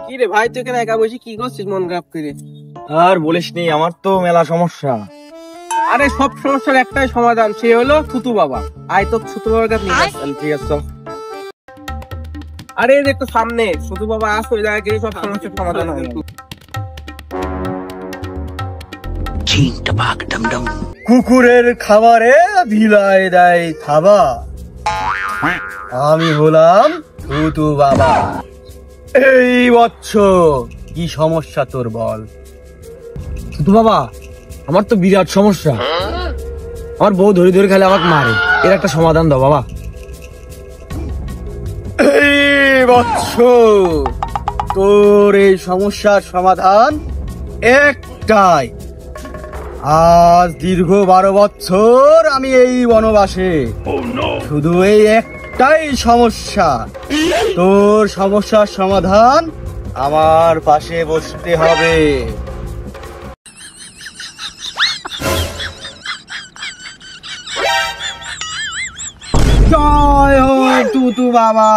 কি রে ভাই, তুই এখানে একা বসে কি করছিস মন খারাপ করে? আর বলিস নি, আমার তো মেলা সমস্যা। আরে সব সমস্যার একটাই সমাধান, সে হলো থুতু বাবা। আয় তো থুতু বাবার কাছে নিয়ে যাস। ঠিক আছে, চল। আরে এই যে একটু সামনে থুতু বাবা আস, ওই জায়গায় গিয়ে সব সমস্যার সমাধান হবে। কুকুরের খাবারে ভিলাই দেয় থাবা, আমি হলাম থুতু বাবা। এই বছর কি সমস্যা তোর বল? থুতু বাবা, আমার তো বিরাট সমস্যা। আমার বউ ধরে ধরে খালি আমাকে মারে, এর একটা সমাধান দাও বাবা। এই বছর তোর এই সমস্যার সমাধান একটাই। আজ দীর্ঘ 12 বছর আমি এই বনবাসে, শুধু এই একটাই সমস্যা। তোর সমস্যার সমাধান আমার পাশে বসতে হবে। জয় হোক তুতু বাবা।